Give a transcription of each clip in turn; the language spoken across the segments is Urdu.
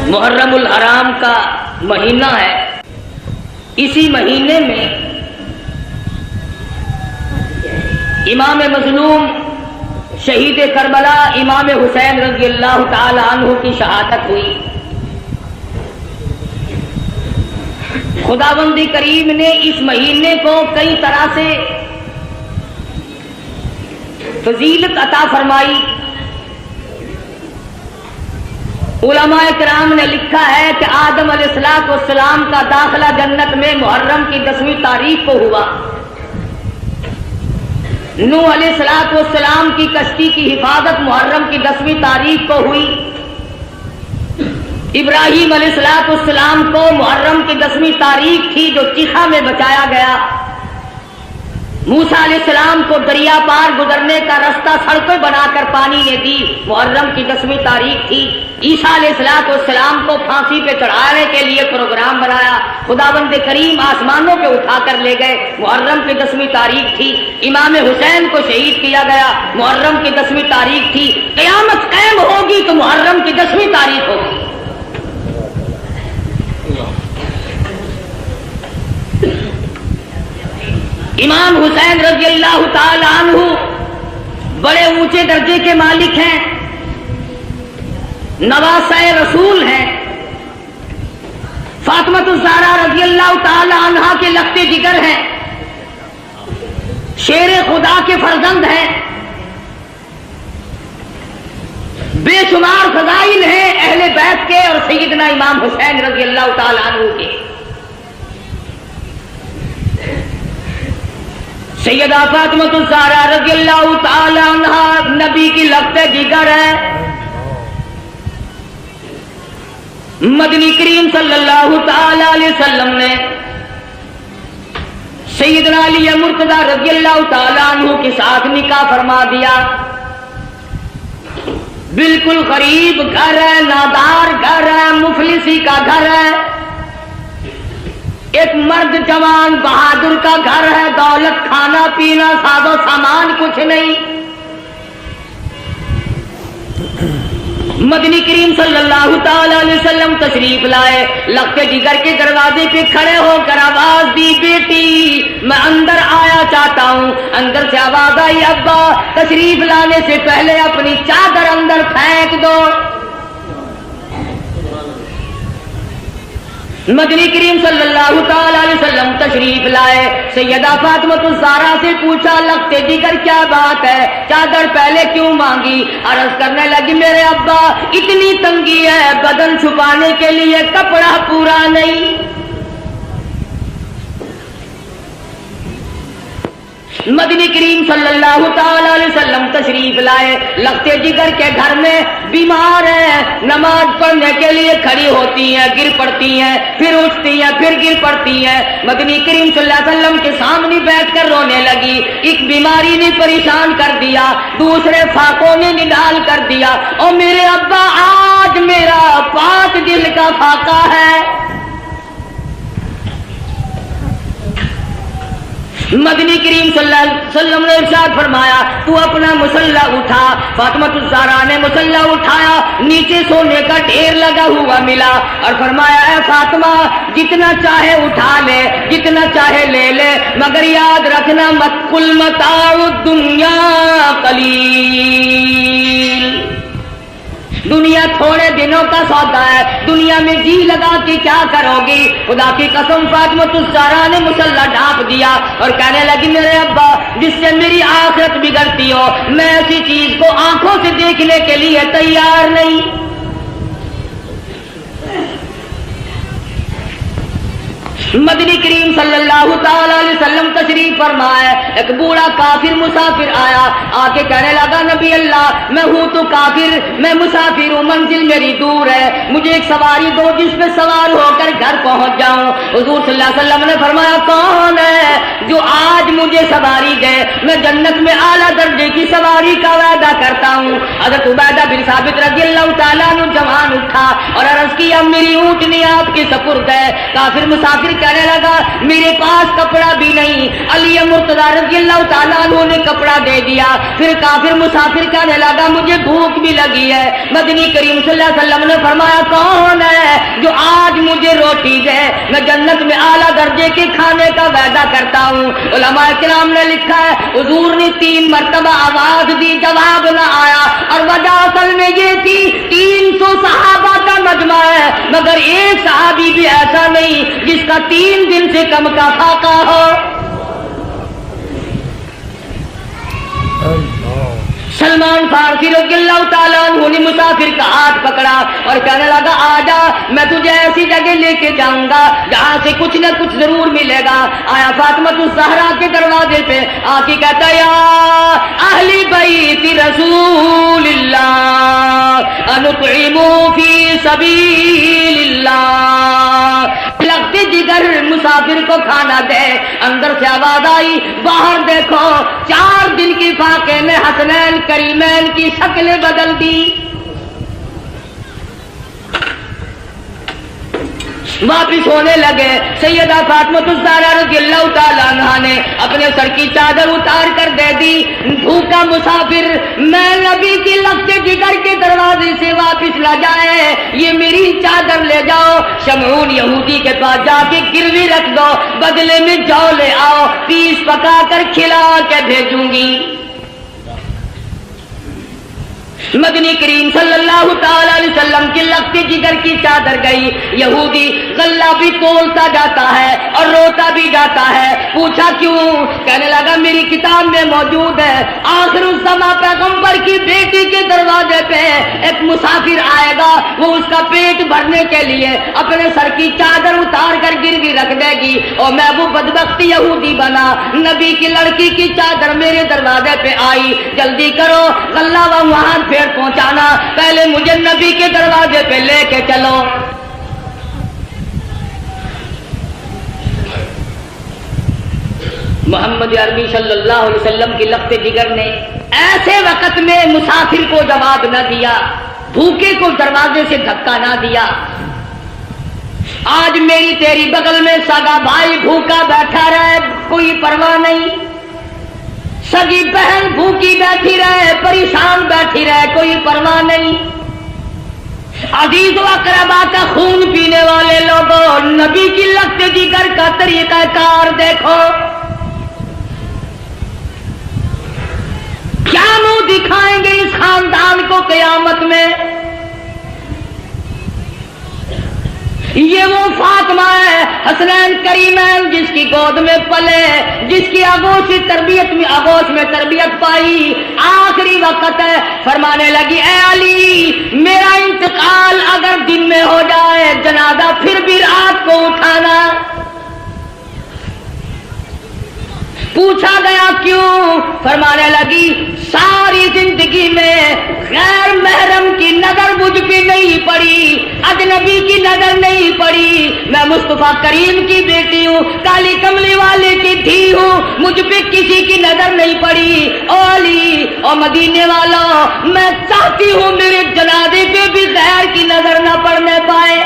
محرم الحرام کا مہینہ ہے. اسی مہینے میں امام مظلوم شہید کربلا امام حسین رضی اللہ تعالی عنہ کی شہادت ہوئی. خداوند کریم نے اس مہینے کو کئی طرح سے فضیلت عطا فرمائی. علماء کرام نے لکھا ہے کہ آدم علیہ السلام کا داخلہ جنت میں محرم کی 10ویں تاریخ کو ہوا. نوح علیہ السلام کی کشتی کی حفاظت محرم کی 10ویں تاریخ کو ہوئی. ابراہیم علیہ السلام کو محرم کی 10ویں تاریخ تھی جو چیخا میں بچایا گیا. موسیٰ علیہ السلام کو دریا پار گزرنے کا رستہ سڑکیں بنا کر پانی نے دی، محرم کی 10ویں تاریخ تھی. عیسیٰ علیہ السلام کو پھانسی پہ چڑھانے کے لیے پروگرام بنایا، خداوند کریم آسمانوں پہ اٹھا کر لے گئے، محرم کی 10ویں تاریخ تھی. امام حسین کو شہید کیا گیا، محرم کی 10ویں تاریخ تھی. قیامت قائم ہوگی تو محرم کی 10ویں تاریخ ہوگی. امام حسین رضی اللہ تعالی عنہ بڑے اونچے درجے کے مالک ہیں، نواسہ رسول ہیں. فاطمۃ الزہرا رضی اللہ تعالی عنہا کے لخت جگر ہیں، شیر خدا کے فرزند ہیں. بے شمار فضائل ہیں اہل بیت کے اور سیدنا امام حسین رضی اللہ تعالی عنہ کے. سیدہ فاطمۃ الزہرا رضی اللہ تعالی عنہا نبی کی لخت جگر ہے. مدنی کریم صلی اللہ تعالی علیہ وسلم نے سیدنا علی مرتضی رضی اللہ تعالی عنہ کے ساتھ نکاح فرما دیا. بالکل غریب گھر ہے، نادار گھر ہے، مفلسی کا گھر ہے. ایک مرد جوان بہادر کا گھر ہے، دولت کھانا پینا ساز و سامان کچھ نہیں. مدنی کریم صلی اللہ تعالی علیہ وسلم تشریف لائے، لخت جگر کے دروازے پہ کھڑے ہو کر آواز دی، بیٹی میں اندر آیا چاہتا ہوں. اندر سے آواز آئی، ابا تشریف لانے سے پہلے اپنی چادر اندر پھینک دو. مدنی کریم صلی اللہ تعالی علیہ وسلم تشریف لائے، سیدہ فاطمۃ الزہرا سے پوچھا، لخت جگر کیا بات ہے، چادر پہلے کیوں مانگی؟ عرض کرنے لگی، میرے ابا اتنی تنگی ہے، بدن چھپانے کے لیے کپڑا پورا نہیں. مدنی کریم صلی اللہ تعالی علیہ وسلم تشریف لائے، لخت جگر کے گھر میں بیمار ہے، نماز پڑھنے کے لیے کھڑی ہوتی ہیں، گر پڑتی ہیں، پھر اٹھتی ہیں، پھر گر پڑتی ہیں. مدنی کریم صلی اللہ علیہ وسلم کے سامنے بیٹھ کر رونے لگی. ایک بیماری نے پریشان کر دیا، دوسرے فاقوں نے نڈال کر دیا، اور میرے ابا آج میرا پاک دل کا فاقہ ہے. مدنی کریم صلی اللہ علیہ وسلم نے ارشاد فرمایا، تو اپنا مسلح اٹھا. فاطمۃ الزہرا نے مسلح اٹھایا، نیچے سونے کا ڈھیر لگا ہوا ملا، اور فرمایا، اے فاطمہ جتنا چاہے اٹھا لے، جتنا چاہے لے لے، مگر یاد رکھنا مت قل متاع الدنیا قلیل. دنیا تھوڑے دنوں کا سودا ہے، دنیا میں جی لگا کے کیا کرو گی؟ خدا کی قسم فاطمۃ الزہرا نے مسلح ڈھانپ دیا اور کہنے لگی، میرے ابا جس سے میری آخرت بگڑتی ہو، میں ایسی چیز کو آنکھوں سے دیکھنے کے لیے تیار نہیں. مدنی کریم صلی اللہ تعالی علیہ وسلم تشریف فرمائے. ایک بوڑھا کافر مسافر آیا، آ کے کہنے لگا، نبی اللہ میں ہوں تو کافر، میں مسافر ہوں، منزل میری دور ہے، مجھے ایک سواری دو جس پہ سوار ہو کر گھر پہنچ جاؤں. حضور صلی اللہ علیہ وسلم نے فرمایا، کون ہے جو آج مجھے سواری دے؟ میں جنت میں اعلیٰ درجے کی سواری کا وعدہ کرتا ہوں. حضرت عبیدہ بن ثابت رضی اللہ تعالیٰ عنہ جوان اٹھا اور عرض کیا، میری اونٹنی آپ کے سپرد ہے. کافر مسافر کہنے لگا، میرے پاس کپڑا بھی نہیں. علی مرتضی رضی اللہ تعالیٰ عنہ نے کپڑا دے دیا. پھر کافر مسافر کہنے لگا مجھے بھوک بھی لگی ہے. مدنی کریم صلی اللہ علیہ وسلم نے فرمایا کون ہے جو آج مجھے روٹی دے, میں جنت میں اعلیٰ درجے کے کھانے کا وعدہ کرتا ہوں. علماء کرام نے لکھا ہے حضور نے 3 مرتبہ آواز دی, جواب نہ آیا, اور وجہ اصل میں یہ تھی 300 صحابہ کا مجمع ہے مگر ایک صحابی بھی ایسا نہیں جس کا 3 دن سے کم کا فاقہ ہو. سلمان فارسی رضی اللہ تعالیٰ عنہ نے مسافر کا ہاتھ پکڑا اور کہنے لگا آجا میں تجھے ایسی جگہ لے کے جاؤں گا جہاں سے کچھ نہ کچھ ضرور ملے گا. آیا فاطمہ الزہرا کے دروازے پہ آ کے کہتا یا اہل بیت رسول اللہ انطعموا فی سبیل اللہ. لگتے جگر مسافر کو کھانا دے. اندر سے آواز آئی باہر دیکھو 4 دن کی فاقے میں حسنین کریمین کی شکلیں بدل دی. واپس ہونے لگے. سیدہ فاطمہ الزہرا رضی اللہ تعالیٰ عنہا نے اپنے سر کی چادر اتار کر دے دی. بھوکا مسافر میں نبی کی لگتے جگر کے دروازے سے واپس لا جائے یہ میری چادر لے جاؤ, شمعون یہودی کے پاس جا کے گروی رکھ دو, بدلے میں جو لے آؤ پیس پکا کر کھلا کے بھیجوں گی. مدنی کریم صلی اللہ تعالی علیہ وسلم کی لگتے جگر کی چادر گئی. یہودی غلہ بھی تولتا جاتا ہے اور روتا بھی جاتا ہے. پوچھا کیوں؟ کہنے لگا میری کتاب میں موجود ہے آخر الزماں پیغمبر کی بیٹی کے دروازے پہ ایک مسافر آئے گا, وہ اس کا پیٹ بھرنے کے لیے اپنے سر کی چادر اتار کر گروی رکھ دے گی اور میں وہ بدبخت یہودی بنا. نبی کی لڑکی کی چادر میرے دروازے پہ آئی, جلدی کرو غلہ وہاں پھر پہنچانا, پہلے مجھے نبی کے دروازے پہ لے کے چلو. محمد عربی صلی اللہ علیہ وسلم کی لگتے جگر نے ایسے وقت میں مسافر کو جواب نہ دیا, بھوکے کو دروازے سے دھکا نہ دیا. آج میری تیری بغل میں سگا بھائی بھوکا بیٹھا رہے کوئی پرواہ نہیں, سگی بہن بھوکی بیٹھی رہے پریشان بیٹھی رہے کوئی پرواہ نہیں. عزیز و اقربا کا خون پینے والے لوگوں نبی کی لگتے جگر کا طریقہ کار دیکھو. کیا منہ دکھائیں گے اس خاندان کو قیامت میں؟ یہ وہ فاطمہ ہے حسنین کریمین جس کی گود میں پلے, جس کی آغوشی تربیت میں آغوش میں تربیت پائی. آخری وقت ہے فرمانے لگی اے علی میرا انتقال اگر دن میں ہو جائے جنازہ پھر بھی رات کو اٹھانا. پوچھا گیا کیوں؟ فرمانے لگی ساری زندگی میں غیر محرم کی نظر مجھ پہ نہیں پڑی, اجنبی کی نظر نہیں پڑی. میں مصطفیٰ کریم کی بیٹی ہوں, کالی کملی والے کی دھی ہوں, مجھ پہ کسی کی نظر نہیں پڑی. او علی او مدینے والوں میں چاہتی ہوں میرے جنازے پہ بھی غیر کی نظر نہ پڑنے پائے.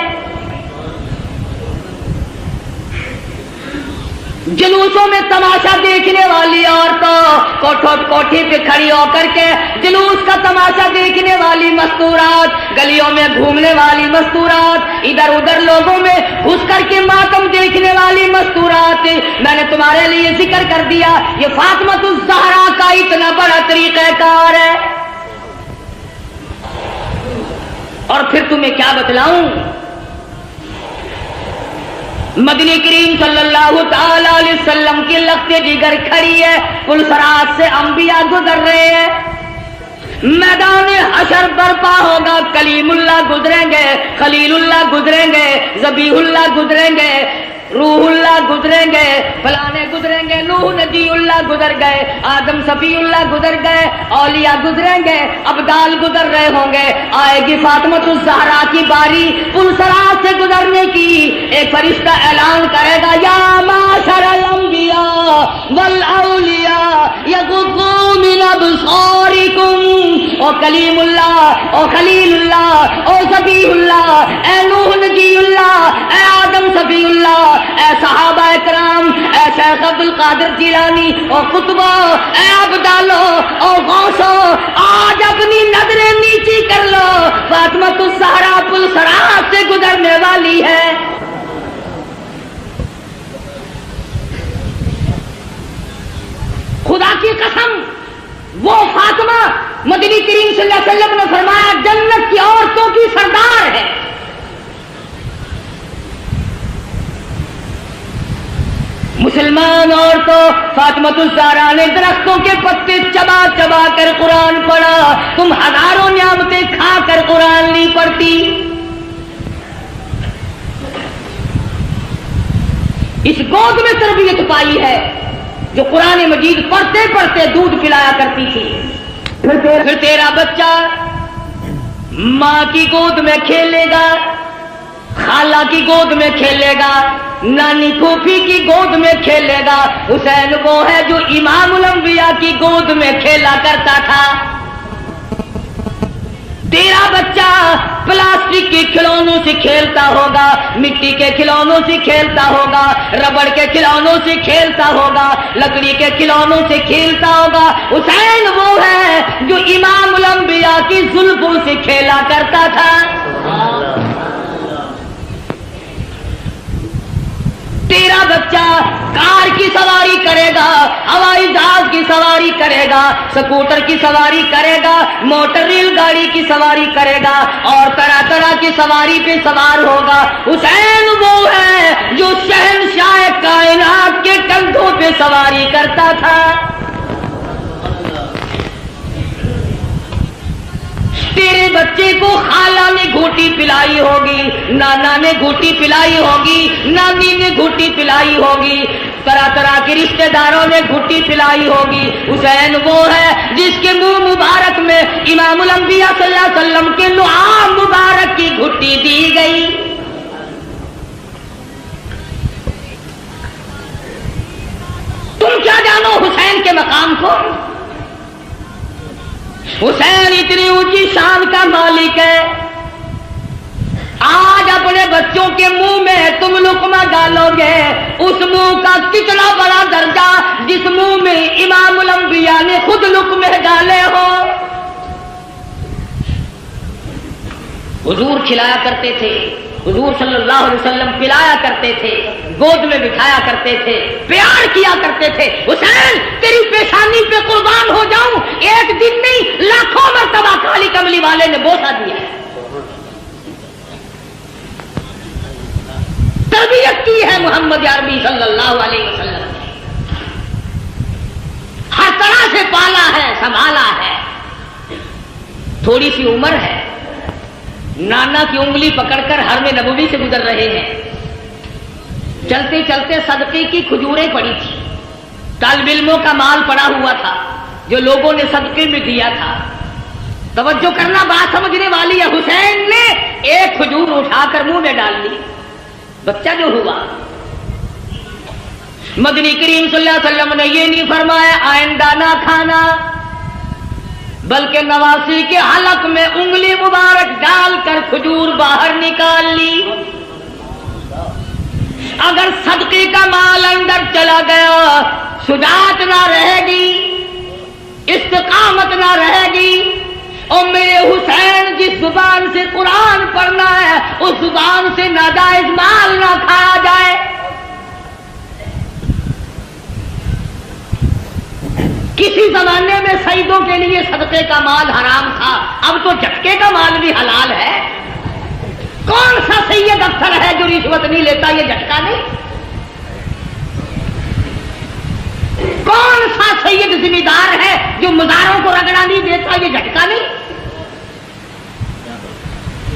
جلوسوں میں تماشا دیکھنے والی عورتوں کوٹھی پہ کھڑی ہو کر کے جلوس کا تماشا دیکھنے والی مستورات, گلیوں میں گھومنے والی مستورات, ادھر ادھر لوگوں میں گھس کر کے ماتم دیکھنے والی مستورات. میں نے تمہارے لیے ذکر کر دیا یہ فاطمہ الزہرا کا اتنا بڑا طریقہ کار ہے. اور پھر تمہیں کیا بتلاؤں, مدنی کریم صلی اللہ تعالی علیہ وسلم کی لگتے جگر کھڑی ہے, پلسرات سے انبیاء گزر رہے ہیں, میدان حشر برپا ہوگا, کلیم اللہ گزریں گے, خلیل اللہ گزریں گے, ذبیح اللہ گزریں گے, روح اللہ گزریں گے, فلانے گزریں گے, نوح نبی اللہ گزر گئے, آدم صفی اللہ گزر گئے, اولیاء گزریں گے, ابدال گزر رہے ہوں گے. آئے گی فاطمہ الزہرا کی باری پلسرات سے گزرنے کی. ایک فرشتہ اعلان کرے گا یا معاشر الانبیاء والاولیاء یغضوا من ابصارکم. او کلیم اللہ, او خلیل اللہ, او ذبیح اللہ, اے نوح نبی اللہ, اے آدم صفی اللہ, اے صحابہ کرام, قادر جیلانی اور قطبہ اے ابدالو اور غوثو آج اپنی نظریں نیچی کر لو، فاطمہ الزہرا پل صراط سے گزرنے والی ہے۔ خدا کی قسم وہ فاطمہ مدنی کریم صلی اللہ علیہ وسلم نے فرمایا جنت کی عورتوں کی سردار ہے۔ مسلمان عورتوں فاطمہ الزہرا نے درختوں کے پتے چبا چبا کر قرآن پڑھا، تم ہزاروں نعمتیں کھا کر قرآن نہیں پڑھتی۔ اس گود میں تربیت پائی ہے جو قرآن مجید پڑھتے پڑھتے دودھ پلایا کرتی تھی۔ پھر تیرا بچہ ماں کی گود میں کھیلے گا، خالہ کی گود میں کھیلے گا، نانی پھوپھی کی گود میں کھیلے گا۔ حسین وہ ہے جو امام الانبیاء کی گود میں کھیلا کرتا تھا۔ تیرا بچہ پلاسٹک کے کھلونوں سے کھیلتا ہوگا، مٹی کے کھلونوں سے کھیلتا ہوگا، ربڑ کے کھلونوں سے کھیلتا ہوگا، لکڑی کے کھلونوں سے کھیلتا ہوگا۔ حسین وہ ہے جو امام الانبیاء کی زلفوں سے کھیلا کرتا تھا۔ تیرا بچہ کار کی سواری کرے گا، ہوائی جہاز کی سواری کرے گا، سکوٹر کی سواری کرے گا، موٹر ریل گاڑی کی سواری کرے گا اور طرح طرح کی سواری پہ سوار ہوگا۔ حسین وہ ہے جو شہنشاہ کائنات کے کندھوں پہ سواری کرتا تھا۔ تیرے بچے کو خالہ نے گھوٹی پلائی ہوگی، نانا نے گھوٹی پلائی ہوگی، نانی نے گھوٹی پلائی ہوگی، طرح طرح کے رشتہ داروں نے گھوٹی پلائی ہوگی۔ حسین وہ ہے جس کے منہ مبارک میں امام الانبیاء صلی اللہ علیہ وسلم کے لعاب مبارک کی گھوٹی دی گئی۔ تم کیا جانو حسین کے مقام کو؟ حسین اتنی اونچی شان کا مالک ہے، آج اپنے بچوں کے منہ میں تم لقمہ ڈالو گے، اس منہ کا کتنا بڑا درجہ جس منہ میں امام الانبیاء نے خود لقمے ڈالے ہو۔ حضور کھلایا کرتے تھے، حضور صلی اللہ علیہ وسلم پلایا کرتے تھے، گود میں بٹھایا کرتے تھے، پیار کیا کرتے تھے۔ حسین تیری پیشانی پہ قربان ہو جاؤں، ایک دن نہیں لاکھوں مرتبہ کالی کملی والے نے بوسہ دیا ہے، تربیت کی ہے محمد عربی صلی اللہ علیہ وسلم نے، ہر طرح سے پالا ہے، سنبھالا ہے۔ تھوڑی سی عمر ہے، نانا کی انگلی پکڑ کر حرم نبوی سے گزر رہے ہیں، چلتے چلتے صدقے کی کھجوریں پڑی تھی، طالب علموں کا مال پڑا ہوا تھا جو لوگوں نے صدقے میں دیا تھا۔ توجہ کرنا، بات سمجھنے والی ہے۔ حسین نے ایک کھجور اٹھا کر منہ میں ڈال لی، بچہ جو ہوا۔ مدنی کریم صلی اللہ علیہ وسلم نے یہ نہیں فرمایا آئندہ نہ کھانا، بلکہ نواسی کے حلق میں انگلی مبارک ڈال کر کھجور باہر نکال لی۔ اگر صدقے کا مال اندر چلا گیا، شجاعت نہ رہے گی، استقامت نہ رہے گی، اور میرے حسین جس زبان سے قرآن پڑھنا ہے اس زبان سے ناجائز مال نہ کھایا جائے۔ کسی زمانے میں سیدوں کے لیے صدقے کا مال حرام تھا، اب تو جھٹکے کا مال بھی حلال ہے۔ کون سا سید افسر ہے جو رشوت نہیں لیتا؟ یہ جھٹکا نہیں۔ کون سا سید ذمہ دار ہے جو مزاروں کو رگڑا نہیں دیتا؟ یہ جھٹکا نہیں۔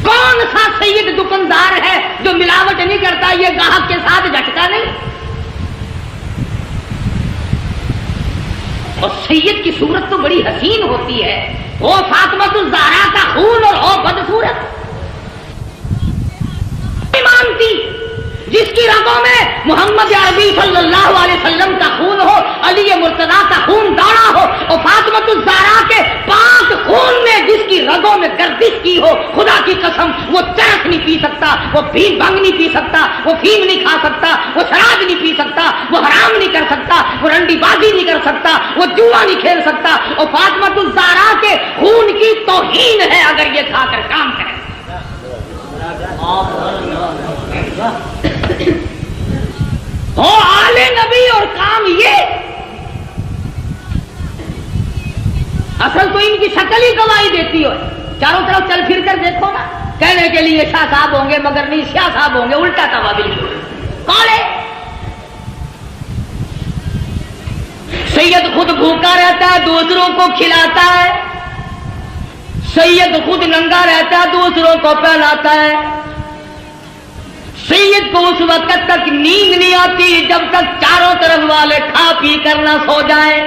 کون سا سید دکاندار ہے جو ملاوٹ نہیں کرتا؟ یہ گاہک کے ساتھ جھٹکا نہیں۔ اور سید کی صورت تو بڑی حسین ہوتی ہے، وہ فاطمہ الزہرا کا خون اور ہو بدصورت، مانتی جس کی رگوں میں محمد عربی صلی اللہ علیہ وسلم کا خون ہو، علی مرتضیٰ کا خون دوڑا ہو، اور فاطمہ الزہرا کے پاک خون نے جس کی رگوں میں گردش کی ہو، خدا کی قسم وہ چرس نہیں پی سکتا، وہ بھنگ نہیں پی سکتا، وہ فیم نہیں کھا سکتا، وہ شراب نہیں پی سکتا، وہ حرام نہیں کر سکتا، وہ رنڈی بازی نہیں کر سکتا، وہ جوا نہیں کھیل سکتا، اور فاطمہ الزہرا کے خون کی توہین ہے اگر یہ کھا کر کام کرے۔ ہو آل نبی اور کام یہ، اصل تو ان کی شکل ہی گواہی دیتی ہو۔ چاروں طرف چل پھر کر دیکھو نا، کہنے کے لیے شاہ صاحب ہوں گے مگر نہیں شاہ صاحب ہوں گے، الٹا تھا بالکل۔ کون ہے؟ سید خود بھوکا رہتا ہے، دوسروں کو کھلاتا ہے، سید خود ننگا رہتا ہے، دوسروں کو پہناتا ہے، سید کو اس وقت تک نیند نہیں آتی جب تک چاروں طرف والے کھا پی کر نہ سو جائیں۔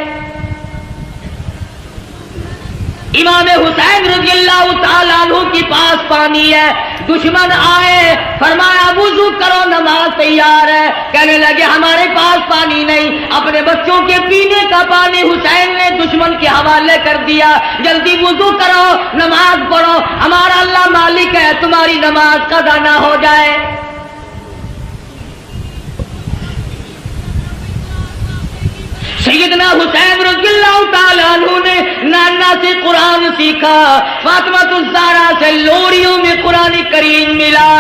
امام حسین رضی اللہ تعالیٰ عنہ کے پاس پانی ہے، دشمن آئے، فرمایا وضو کرو نماز تیار ہے، کہنے لگے ہمارے پاس پانی نہیں، اپنے بچوں کے پینے کا پانی حسین نے دشمن کے حوالے کر دیا، جلدی وضو کرو نماز پڑھو، ہمارا اللہ مالک ہے، تمہاری نماز قضا نہ ہو جائے۔ سیدنا حسین رضی اللہ تعالیٰ عنہ نے نانا سے قرآن سیکھا، فاطمہ الزہرا سے لوریوں میں قرآن کریم ملا۔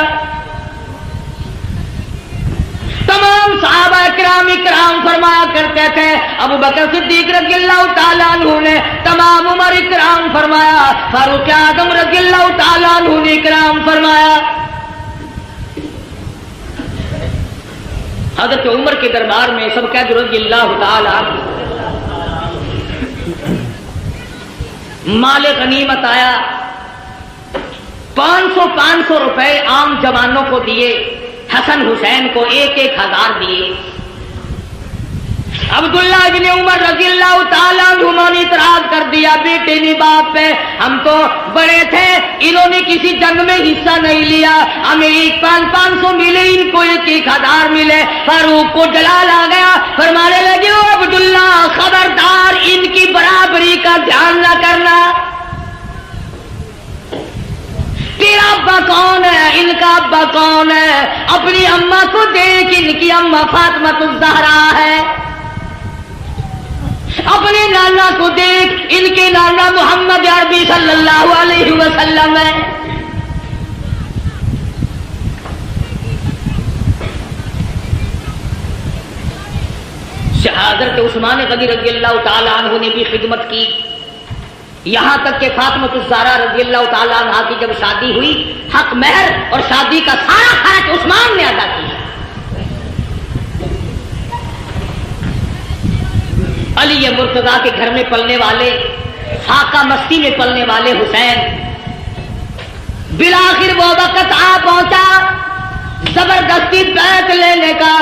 تمام صحابہ کرام فرمایا کرتے تھے، ابو بکر صدیق رضی اللہ تعالیٰ عنہ نے، تمام عمر کرام فرمایا، فاروق اعظم رضی اللہ تعالیٰ عنہ نے کرام فرمایا۔ حضرت عمر کے دربار میں سب قید رضی اللہ تعالی مال غنیمت آیا، 500 روپے عام جوانوں کو دیے، حسن حسین کو 1,000 دیے۔ عبداللہ بن عمر رضی اللہ تعالیٰ عنہ نے اعتراض کر دیا، بیٹے نے باپ پہ، ہم تو بڑے تھے، انہوں نے کسی جنگ میں حصہ نہیں لیا، ہمیں 500 ملے، ان کو 1,000 ملے۔ فاروق کو جلال آ گیا، فرمانے لگے او عبداللہ خبردار ان کی برابری کا دھیان نہ کرنا، تیرا ابا کون ہے، ان کا ابا کون ہے، اپنی اماں کو دیکھ، ان کی اماں فاطمہ الزہرا ہے، اپنے نانا کو دیکھ، ان کے نانا محمد عربی صلی اللہ علیہ وسلم ہے۔ حضرت عثمان غنی رضی اللہ تعالیٰ عنہ نے بھی خدمت کی، یہاں تک کہ فاطمہ الزہرا رضی اللہ تعالیٰ عنہ کی جب شادی ہوئی، حق مہر اور شادی کا سارا خرچ عثمان نے ادا کیا۔ علی مرتضیٰ کے گھر میں پلنے والے، فاقہ مستی میں پلنے والے حسین، بالآخر وہ وقت آ پہنچا زبردستی بیعت لینے کا،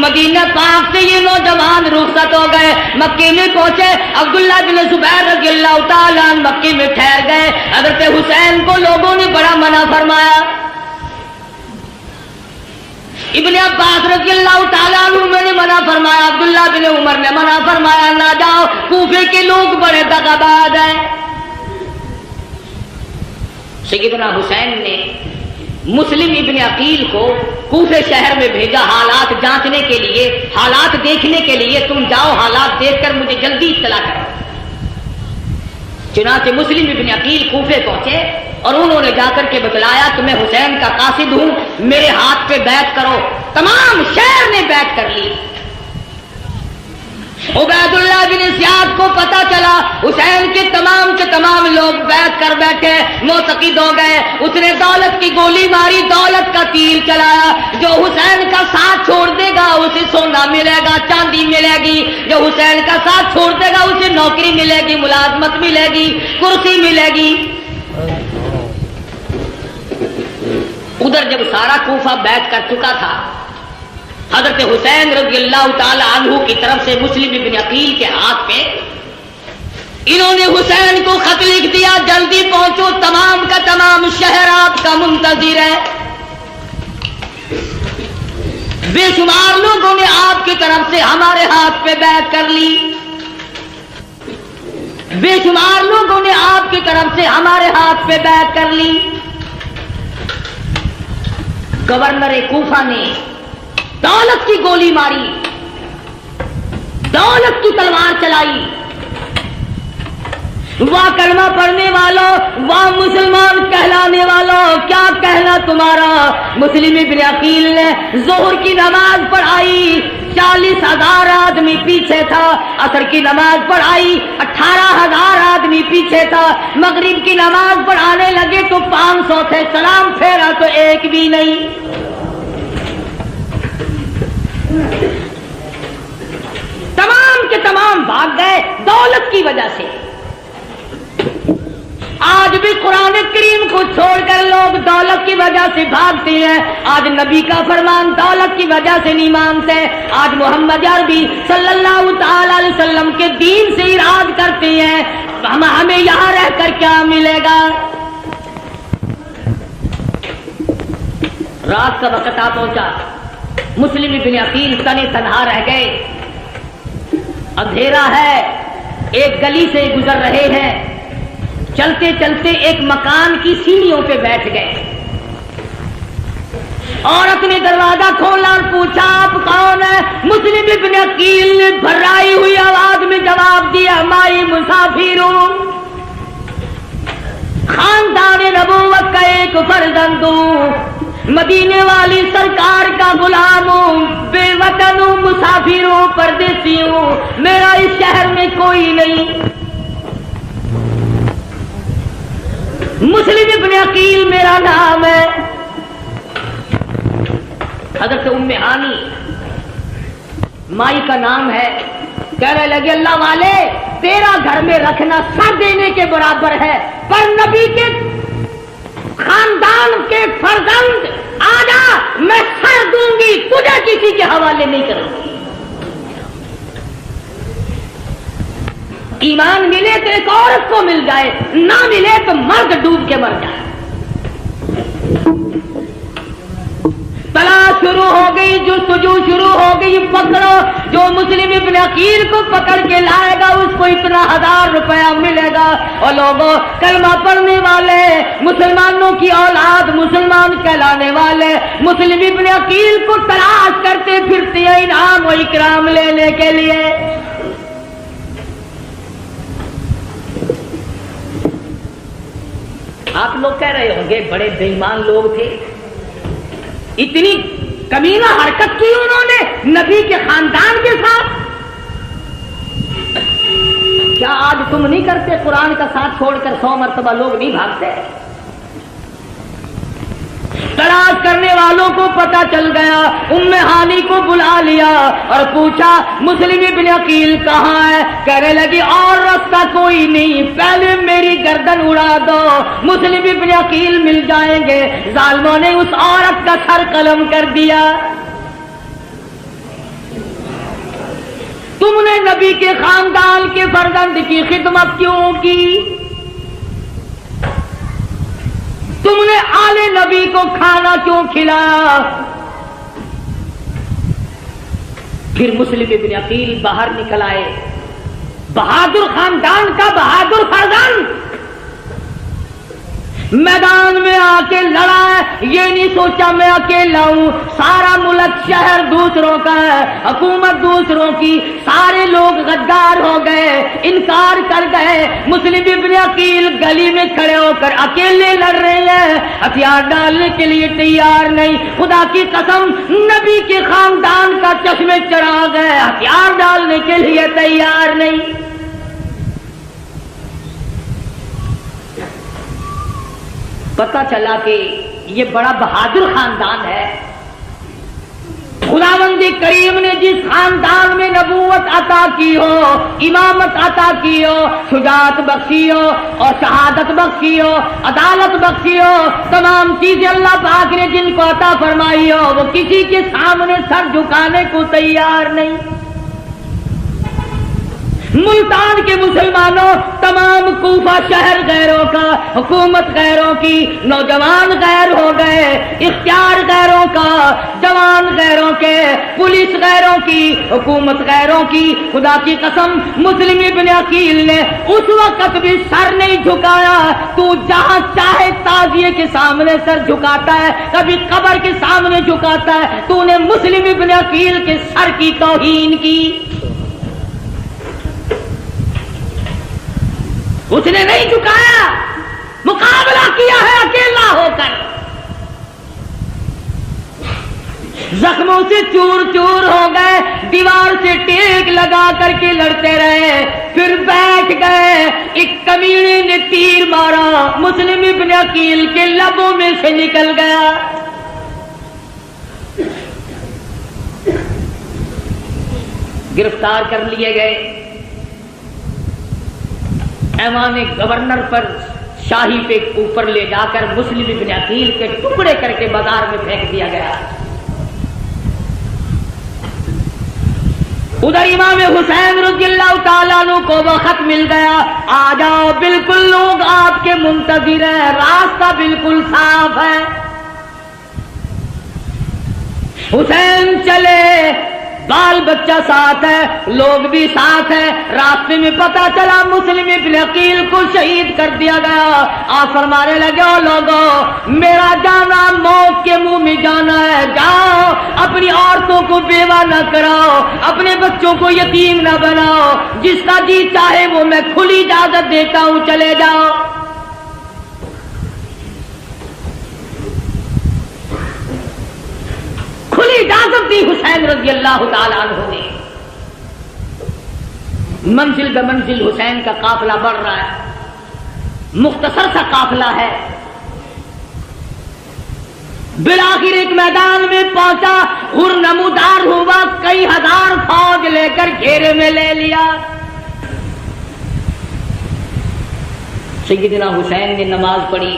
مدینہ پاک سے یہ نوجوان رخصت ہو گئے، مکے میں پہنچے، عبداللہ بن زبیر رضی اللہ تعالیٰ عنہ مکے میں ٹھہر گئے۔ حضرت حسین کو لوگوں نے بڑا منع فرمایا، ابن عباس رضی اللہ تعالیٰ عنہ نے منع فرمایا، عبداللہ بن عمر نے منع فرمایا، نہ جاؤ، کوفے کے لوگ بڑے دغاباز ہیں۔ سیدنا حسین نے مسلم ابن عقیل کو کوفے شہر میں بھیجا حالات جانچنے کے لیے، حالات دیکھنے کے لیے، تم جاؤ حالات دیکھ کر مجھے جلدی اطلاع کرو۔ چنانچہ مسلم ابن عقیل کوفے پہنچے اور انہوں نے جا کر کے بتلایا کہ میں حسین کا قاصد ہوں، میرے ہاتھ پہ بیعت کرو۔ تمام شہر نے بیعت کر لی۔ عبید اللہ بن زیاد کو پتا چلا حسین کے تمام لوگ بیعت کر بیٹھے، معتقد ہو گئے۔ اس نے دولت کی گولی ماری، دولت کا تیر چلایا، جو حسین کا ساتھ چھوڑ دے گا اسے سونا ملے گا، چاندی ملے گی، جو حسین کا ساتھ چھوڑ دے گا اسے نوکری ملے گی، ملازمت ملے گی، کرسی ملے گی۔ ادھر جب سارا کوفہ بیعت کر چکا تھا، حضرت حسین رضی اللہ تعالی عنہ کی طرف سے مسلم ابن عقیل کے ہاتھ پہ انہوں نے حسین کو خط لکھ دیا، جلدی پہنچو، تمام کا تمام شہر آپ کا منتظر ہے۔ بے شمار لوگوں نے آپ کی طرف سے ہمارے ہاتھ پہ بیعت کر لی، بے شمار لوگوں نے آپ کی طرف سے ہمارے ہاتھ پہ بیعت کر لی۔ گورنر کوفہ نے دولت کی گولی ماری، دولت کی تلوار چلائی۔ واہ کلمہ پڑھنے والوں، واہ مسلمان کہلانے والوں، کیا کہنا تمہارا۔ مسلم ابن عقیل نے ظہر کی نماز پڑھائی، 40,000 آدمی پیچھے تھا۔ عصر کی نماز پڑھائی، 18,000 آدمی پیچھے تھا۔ مغرب کی نماز پڑھانے لگے تو 500 تھے، سلام پھیرا تو ایک بھی نہیں۔ تمام کے تمام بھاگ گئے دولت کی وجہ سے۔ آج بھی قرآن کریم کو چھوڑ کر لوگ دولت کی وجہ سے بھاگتے ہیں۔ آج نبی کا فرمان دولت کی وجہ سے نہیں مانتے۔ آج محمد عربی صلی اللہ تعالی علیہ وسلم کے دین سے اراد کرتے ہیں، ہمیں یہاں رہ کر کیا ملے گا۔ رات کا وقت آ پہنچا، مسلم ابن عقیل تنے تنہا رہ گئے، اندھیرا ہے، ایک گلی سے گزر رہے ہیں، چلتے چلتے ایک مکان کی سیڑھیوں پہ بیٹھ گئے۔ عورت نے دروازہ کھولا اور پوچھا آپ کون ہے؟ مسلم ابن عقیل نے بھرائی ہوئی آواز میں جواب دیا، مائی مسافر ہوں، خاندان نبوت کا ایک فرزند ہوں، مدینے والی سرکار کا غلام ہوں، بے وطن ہوں، مسافر ہوں، پردیسی ہوں، میرا اس شہر میں کوئی نہیں۔ مسلم ابن عقیل میرا نام ہے۔ حضرت ام ہانی مائی کا نام ہے، کہنے لگے اللہ والے تیرا گھر میں رکھنا سر دینے کے برابر ہے، پر نبی کے خاندان کے فرزند آجا میں سر دوں گی، تجھے کسی کے حوالے نہیں کروں گی۔ ایمان ملے تو ایک عورت کو مل جائے، نہ ملے تو مرد ڈوب کے مر جائے۔ تلاش شروع ہو گئی، جستجو شروع ہو گئی، پکڑو، جو مسلم ابن عقیل کو پکڑ کے لائے گا اس کو اتنا 1000 روپیہ ملے گا۔ اور لوگوں کلمہ پڑھنے والے، مسلمانوں کی اولاد، مسلمان کہلانے والے مسلم ابن عقیل کو تلاش کرتے پھرتے ہیں انعام و اکرام لینے کے لیے۔ آپ لوگ کہہ رہے ہوں گے بڑے بے ایمان لوگ تھے، اتنی کمینہ حرکت کی انہوں نے نبی کے خاندان کے ساتھ۔ کیا آج تم نہیں کرتے؟ قرآن کا ساتھ چھوڑ کر 100 مرتبہ لوگ نہیں بھاگتے؟ تلاش کرنے والوں کو پتا چل گیا، ام ہانی کو بلا لیا اور پوچھا مسلم ابن عقیل کہاں ہے؟ کہنے لگی اور راستہ کوئی نہیں، پہلے میری گردن اڑا دو، مسلم ابن عقیل مل جائیں گے۔ ظالموں نے اس عورت کا سر قلم کر دیا۔ تم نے نبی کے خاندان کے فرزند کی خدمت کیوں کی؟ تم نے آل نبی کو کھانا کیوں کھلایا؟ پھر مسلم ابن عقیل باہر نکل آئے، بہادر خاندان کا بہادر فرزند میدان میں آ کے لڑا ہے، یہ نہیں سوچا میں اکیلا ہوں، سارا ملک شہر دوسروں کا ہے، حکومت دوسروں کی، سارے لوگ غدار ہو گئے، انکار کر گئے۔ مسلم ابن عقیل گلی میں کھڑے ہو کر اکیلے لڑ رہے ہیں، ہتھیار ڈالنے کے لیے تیار نہیں۔ خدا کی قسم نبی کے خاندان کا چشمے چراغ ہے، ہتھیار ڈالنے کے لیے تیار نہیں۔ پتا چلا کہ یہ بڑا بہادر خاندان ہے۔ خداوند کریم نے جس خاندان میں نبوت عطا کی ہو، امامت عطا کی ہو، شجاعت بخشی ہو اور شہادت بخشی ہو، عدالت بخشی ہو، تمام چیزیں اللہ پاک نے جن کو عطا فرمائی ہو، وہ کسی کے سامنے سر جھکانے کو تیار نہیں۔ ملتان کے مسلمانوں، تمام کوفہ شہر غیروں کا، حکومت غیروں کی، نوجوان غیر ہو گئے، اختیار غیروں کا، جوان غیروں کے، پولیس غیروں کی، حکومت غیروں کی۔ خدا کی قسم مسلم ابن عقیل نے اس وقت بھی سر نہیں جھکایا۔ تو جہاں چاہے تعزیے کے سامنے سر جھکاتا ہے، کبھی قبر کے سامنے جھکاتا ہے، تو نے مسلم ابن عقیل کے سر کی توہین کی۔ اس نے نہیں جھکایا، مقابلہ کیا ہے اکیلا ہو کر، زخموں سے چور چور ہو گئے، دیوار سے ٹیک لگا کر کے لڑتے رہے، پھر بیٹھ گئے۔ ایک کمینے نے تیر مارا، مسلم ابن عقیل کے لبوں میں سے نکل گیا۔ گرفتار کر لیے گئے، ایوان گورنر پر شاہی پہ اوپر لے جا کر مسلم ابن عقیل کے ٹکڑے کر کے بازار میں پھینک دیا گیا۔ ادھر امام حسین رضی اللہ تعالیٰ عنہ کو وہ خط مل گیا، آ جاؤ، بالکل لوگ آپ کے منتظر ہیں، راستہ بالکل صاف ہے۔ حسین چلے، بال بچہ ساتھ ہے، لوگ بھی ساتھ ہیں۔ راستے میں پتا چلا مسلم ابن عقیل کو شہید کر دیا گیا۔ آپ فرمانے لگے، او لوگوں، میرا جانا موت کے منہ میں جانا ہے، جاؤ اپنی عورتوں کو بیوہ نہ کراؤ، اپنے بچوں کو یتیم نہ بناؤ، جس کا جی چاہے وہ میں کھلی اجازت دیتا ہوں، چلے جاؤ۔ کھلی اجازت دی حسین رضی اللہ تعالیٰ عنہ نے۔ منزل بہ منزل حسین کا قافلہ بڑھ رہا ہے، مختصر سا قافلہ ہے۔ بالآخر ایک میدان میں پہنچا، نمودار ہوا، کئی ہزار فوج لے کر گھیرے میں لے لیا۔ سیدنا حسین نے نماز پڑھی،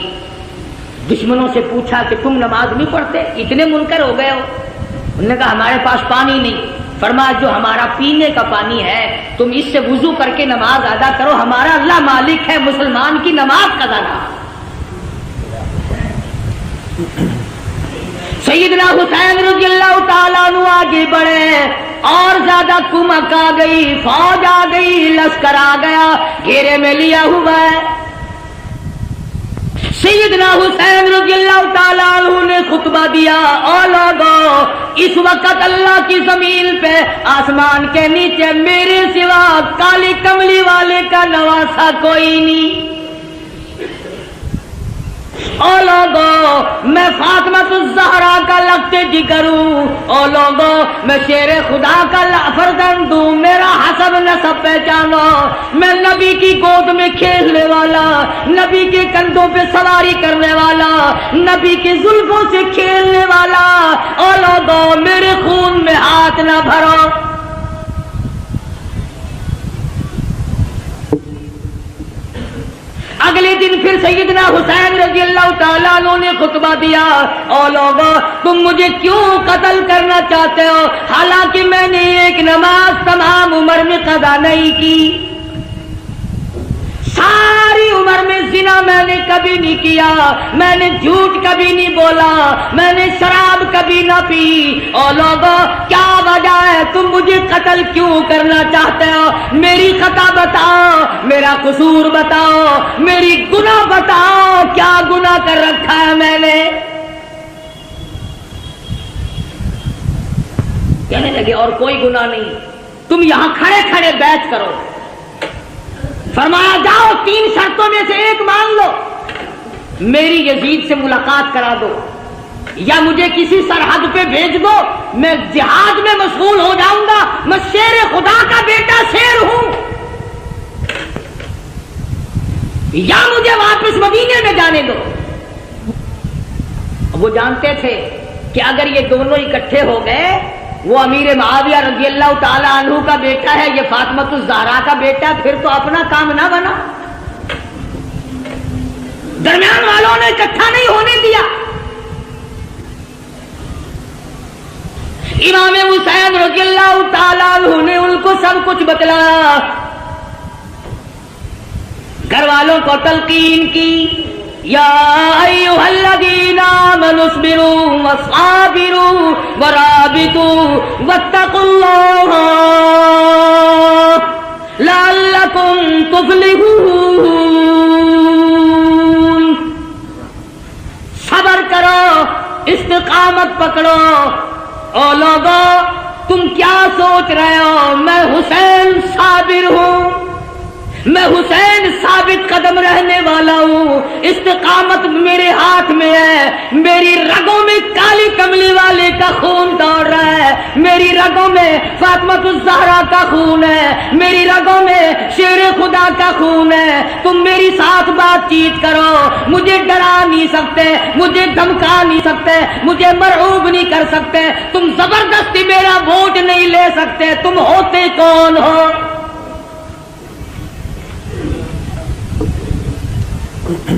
دشمنوں سے پوچھا کہ تم نماز نہیں پڑھتے، اتنے منکر ہو گئے ہو؟ انہوں نے کہا ہمارے پاس پانی نہیں۔ فرمایا جو ہمارا پینے کا پانی ہے تم اس سے وضو کر کے نماز ادا کرو، ہمارا اللہ مالک ہے، مسلمان کی نماز قضا نہ۔ سیدنا حسین رضی اللہ تعالیٰ عنہ آگے بڑھے، اور زیادہ کمک آ گئی، فوج آ گئی، لشکر آ گیا، گھیرے میں لیا ہوا ہے۔ سیدنا حسین رضی اللہ تعالیٰ عنہ نے خطبہ دیا، او لوگوں، اس وقت اللہ کی زمین پہ، آسمان کے نیچے میرے سوا کالی کملی والے کا نواسا کوئی نہیں۔ او لوگوں، میں فاطمۃ الزہرا کا لگتے جگر ہوں، او لوگوں، میں شیر خدا کا فرزند ہوں، میرا حسب نسب پہچانو، میں نبی کی گود میں کھیلنے والا، نبی کے کندھوں پہ سواری کرنے والا، نبی کی زلفوں سے کھیلنے والا۔ او لوگوں، میرے خون میں ہاتھ نہ بھرو۔ اگلے دن پھر سیدنا حسین رضی اللہ تعالیٰ عنہ نے خطبہ دیا، او لوگوں، تم مجھے کیوں قتل کرنا چاہتے ہو، حالانکہ میں نے ایک نماز تمام عمر میں قضا نہیں کی، ساری عمر میں زنا میں نے کبھی نہیں کیا، میں نے جھوٹ کبھی نہیں بولا، میں نے شراب کبھی نہ پی۔ او لوگوں، کیا وجہ ہے تم مجھے قتل کیوں کرنا چاہتے ہو؟ میری خطا بتاؤ، میرا قصور بتاؤ، میری گناہ بتاؤ، کیا گناہ کر رکھا ہے میں نے؟ کہنے لگے اور کوئی گناہ نہیں، تم یہاں کھڑے کھڑے بیعت کرو۔ فرمایا جاؤ 3 شرطوں میں سے ایک مان لو، میری یزید سے ملاقات کرا دو، یا مجھے کسی سرحد پہ بھیج دو، میں جہاد میں مشغول ہو جاؤں گا، میں شیر خدا کا بیٹا شیر ہوں، یا مجھے واپس مدینے میں جانے دو۔ وہ جانتے تھے کہ اگر یہ دونوں اکٹھے ہو گئے، وہ امیر معاویہ رضی اللہ تعالی عنہ کا بیٹا ہے، یہ فاطمۃ الزہرا کا بیٹا، پھر تو اپنا کام نہ بنا۔ درمیان والوں نے اکٹھا نہیں ہونے دیا۔ امام حسین رضی اللہ تعالی عنہ نے ان کو سب کچھ بتلایا۔ گھر والوں کو تلقین کی، یا ایھا الذین آمنوا اصبروا وصابروا ورابطوا واتقوا اللہ لعلکم تفلحون۔ صبر کرو، استقامت پکڑو۔ او لوگو تم کیا سوچ رہے ہو؟ میں حسین صابر ہوں، میں حسین ثابت قدم رہنے والا ہوں، استقامت میرے ہاتھ میں ہے، میری رگوں میں کالی کملی والے کا خون دوڑ رہا ہے، میری رگوں میں فاطمۃ الزہرا کا خون ہے، میری رگوں میں شیر خدا کا خون ہے۔ تم میری ساتھ بات چیت کرو، مجھے ڈرا نہیں سکتے، مجھے دھمکا نہیں سکتے، مجھے مرعوب نہیں کر سکتے، تم زبردستی میرا ووٹ نہیں لے سکتے۔ تم ہوتے کون ہو؟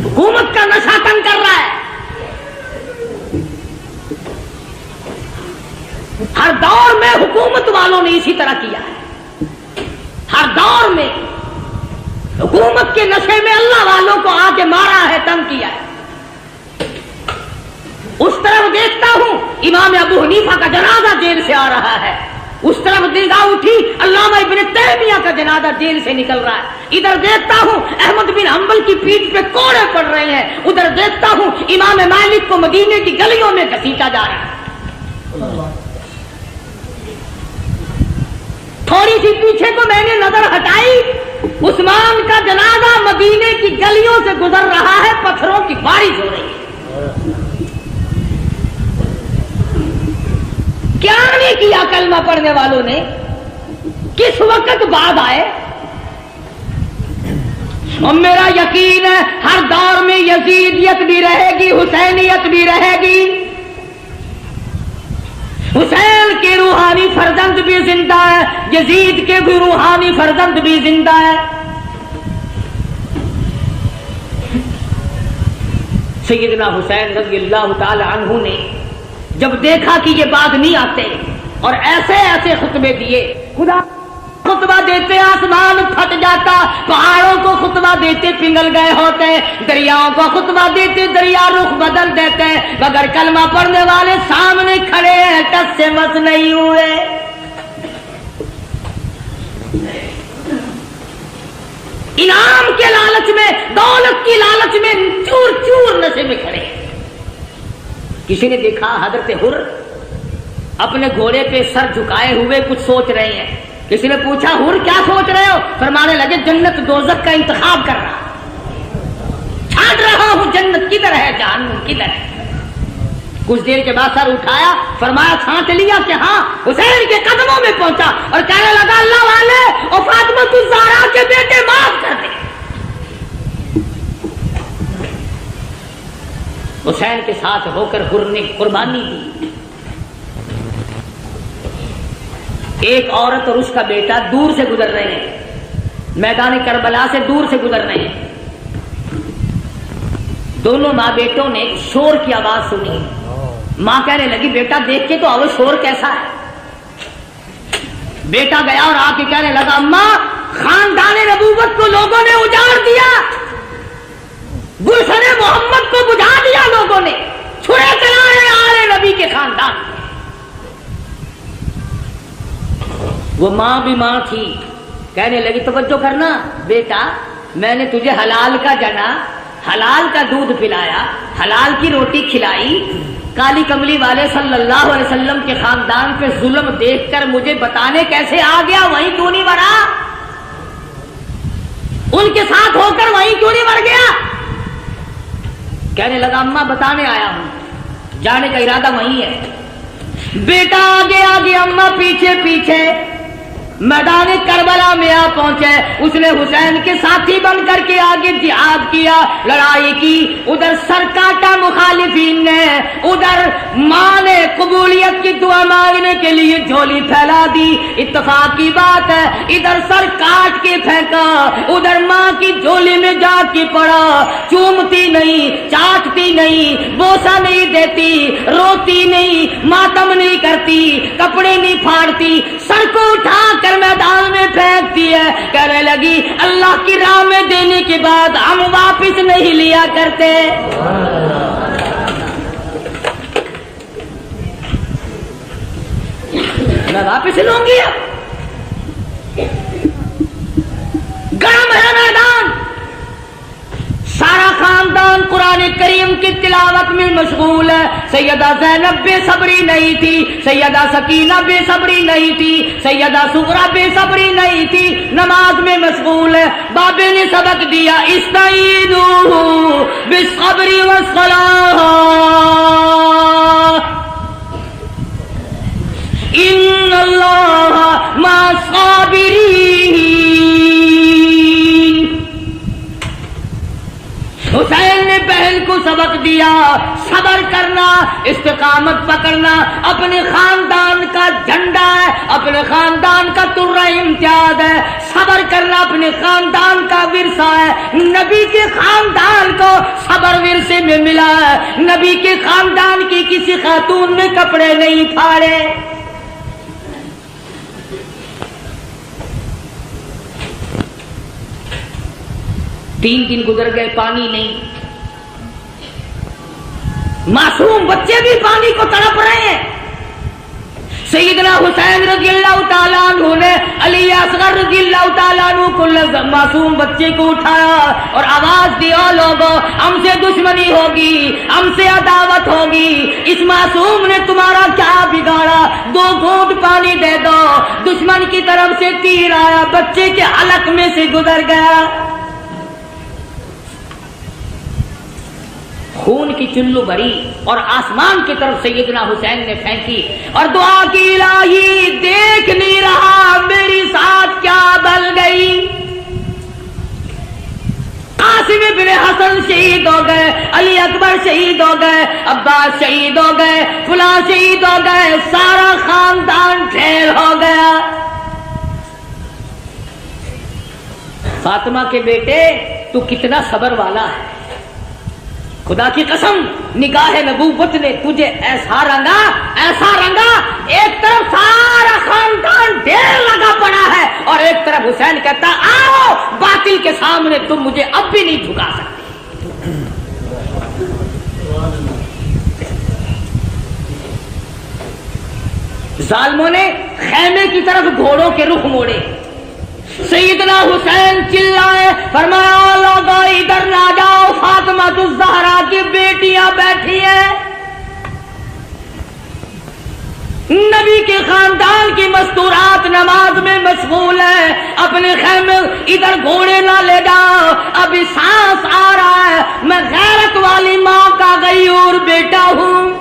حکومت کا نشہ تنگ کر رہا ہے، ہر دور میں حکومت والوں نے اسی طرح کیا ہے، ہر دور میں حکومت کے نشے میں اللہ والوں کو آگے مارا ہے، تنگ کیا ہے۔ اس طرف دیکھتا ہوں امام ابو حنیفہ کا جنازہ جیل سے آ رہا ہے، اس طرف نگاہ اٹھی علامہ ابن تیمیہ کا جنازہ جیل سے نکل رہا ہے، ادھر دیکھتا ہوں احمد بن حنبل کی پیٹھ پہ کوڑے پڑ رہے ہیں، ادھر دیکھتا ہوں امام مالک کو مدینے کی گلیوں میں گھسیٹا جا رہا ہے۔ تھوڑی سی پیچھے کو میں نے نظر ہٹائی، عثمان کا جنازہ مدینے کی گلیوں سے گزر رہا ہے، پتھروں کی بارش ہو رہی ہے۔ کیا نہیں کیا کلمہ پڑھنے والوں نے؟ کس وقت بعد آئے؟ اور میرا یقین ہے ہر دور میں یزیدیت بھی رہے گی، حسینیت بھی رہے گی، حسین کے روحانی فرزند بھی زندہ ہے، یزید کے بھی روحانی فرزند بھی زندہ ہے۔ سیدنا حسین رضی اللہ تعالی عنہ نے جب دیکھا کہ یہ بعد نہیں آتے اور ایسے ایسے خطبے دیے، خدا خطبہ دیتے آسمان پھٹ جاتا، پہاڑوں کو خطبہ دیتے پنگل گئے ہوتے، دریاؤں کو خطبہ دیتے دریا رخ بدل دیتے، مگر کلمہ پڑھنے والے سامنے کھڑے ہیں، ٹس سے مس نہیں ہوئے۔ انعام کے لالچ میں، دولت کی لالچ میں چور چور نشے میں کھڑے ہیں۔ کسی نے دیکھا حضرت حر اپنے گھوڑے پہ سر جھکائے ہوئے کچھ سوچ رہے ہیں، کسی نے پوچھا حر کیا سوچ رہے ہو؟ فرمانے لگے جنت دوزخ کا انتخاب کر رہا، چھانٹ رہا ہوں جنت کدھر ہے جہنم کدھر ہے۔ کچھ دیر کے بعد سر اٹھایا، فرمایا چھانٹ لیا کہ ہاں، حسین کے قدموں میں پہنچا اور کہنے لگا اللہ والے اور فاطمہ الزہرا کے بیٹے معاف کر دے۔ حسین کے ساتھ ہو کر حر نے قربانی دی۔ ایک عورت اور اس کا بیٹا دور سے گزر رہے ہیں، میدان کربلا سے دور سے گزر رہے ہیں، دونوں ماں بیٹوں نے شور کی آواز سنی، ماں کہنے لگی بیٹا دیکھ کے تو آؤ شور کیسا ہے۔ بیٹا گیا اور آ کے کہنے لگا اماں خاندان نبوت کو لوگوں نے اجاڑ دیا، گلشن محمد کو بجھا دیا لوگوں نے، چھڑے چلائے آل نبی کے خاندان۔ وہ ماں بھی ماں تھی، کہنے لگی توجہ کرنا بیٹا، میں نے تجھے حلال کا جنا، حلال کا دودھ پلایا، حلال کی روٹی کھلائی، کالی کملی والے صلی اللہ علیہ وسلم کے خاندان پہ ظلم دیکھ کر مجھے بتانے کیسے آ گیا وہیں کیوں نہیں مرا؟ ان کے ساتھ ہو کر وہیں کیوں نہیں مر گیا؟ کہنے لگا اماں بتانے آیا ہوں، جانے کا ارادہ وہیں ہے۔ بیٹا آگے آگے، اماں پیچھے پیچھے، میدان کربلا میں آ پہنچے۔ اس نے حسین کے ساتھی بن کر کے آگے جہاد کیا، لڑائی کی، ادھر سر کاٹا مخالفین نے، ادھر ماں نے قبولیت کی دعا مانگنے کے لیے جھولی پھیلا دی، اتفاق کی بات ہے، ادھر سر کاٹ کے پھینکا، ادھر ماں کی جھولی میں جا کے پڑا، چومتی نہیں، چاٹتی نہیں، بوسا نہیں دیتی، روتی نہیں، ماتم نہیں کرتی، کپڑے نہیں پھاڑتی، سر کو اٹھا کر میدان میں پھینکتی ہے، کہنے لگی اللہ کی راہ میں دینے کے بعد ہم واپس نہیں لیا کرتے۔ میں واپس لوں گی۔ گرم ہے میدان، سارا خاندان قرآن کریم کی تلاوت میں مشغول ہے۔ سیدہ زینب بے صبری نہیں تھی، سیدہ سکینہ بے صبری نہیں تھی، سیدہ سغرا بے صبری نہیں تھی، نماز میں مشغول ہے۔ بابے نے سبق دیا استعینوا بالصبر والصلاۃ ان اللہ مع الصابرین۔ حسین نے بہن کو سبق دیا صبر کرنا، استقامت پکڑنا اپنے خاندان کا جھنڈا ہے، اپنے خاندان کا ترہ امتیاز ہے۔ صبر کرنا اپنے خاندان کا ورثہ ہے۔ نبی کے خاندان کو صبر ورثے میں ملا ہے۔ نبی کے خاندان کی کسی خاتون نے کپڑے نہیں پھاڑے۔ تین دن گزر گئے، پانی نہیں۔ معصوم بچے بھی پانی کو تڑپ رہے ہیں۔ سیدنا حسین رضی اللہ تعالیٰ عنہ نے علی اصغر رضی اللہ تعالیٰ عنہ کو معصوم بچے کو اٹھایا اور آواز دی، او لوگو ہم سے دشمنی ہوگی، ہم سے عداوت ہوگی، اس معصوم نے تمہارا کیا بگاڑا، 2 گھونٹ پانی دے دو۔ دشمن کی طرف سے تیر آیا، بچے کے حلق میں سے گزر گیا۔ خون کی چلو بھری اور آسمان کی طرف سیدنا حسین نے پھینکی اور دعا کی، الہی دیکھ نہیں رہا میری ساتھ کیا بل گئی۔ قاسم بن حسن شہید ہو گئے، علی اکبر شہید ہو گئے، عباس شہید ہو گئے، فلاں شہید ہو گئے، سارا خاندان ڈھیر ہو گیا۔ فاطمہ کے بیٹے تو کتنا صبر والا ہے، خدا کی قسم نگاہ نبوت نے تجھے ایسا رنگا، ایک طرف سارا خاندان ڈھیر لگا پڑا ہے اور ایک to حسین کہتا آؤ باطل کے سامنے تم مجھے اب بھی نہیں جھکا سکتے۔ ظالموں نے خیمے کی طرف گھوڑوں کے رخ موڑے۔ سیدنا حسین چلائے، فرمایا لوگو ادھر نہ جاؤ، فاطمہ الزہرا کی بیٹیاں بیٹھی ہیں۔ نبی کے خاندان کی مستورات نماز میں مشغول ہے، اپنے خیمے ادھر گھوڑے نہ لے جاؤ، ابھی سانس آ رہا ہے، میں غیرت والی ماں کا غیور بیٹا ہوں۔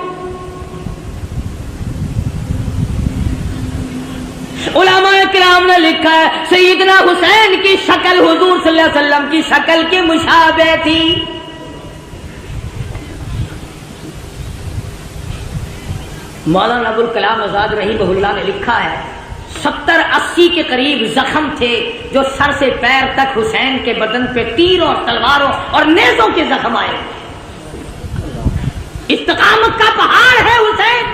علماء کرام نے لکھا ہے سیدنا حسین کی شکل حضور صلی اللہ علیہ وسلم کی شکل کے مشابہ تھی۔ مولانا ابوالکلام آزاد رحمہ اللہ نے لکھا ہے 70-80 کے قریب زخم تھے جو سر سے پیر تک حسین کے بدن پہ تیروں، تلواروں اور نیزوں کے زخم آئے۔ استقامت کا پہاڑ ہے حسین۔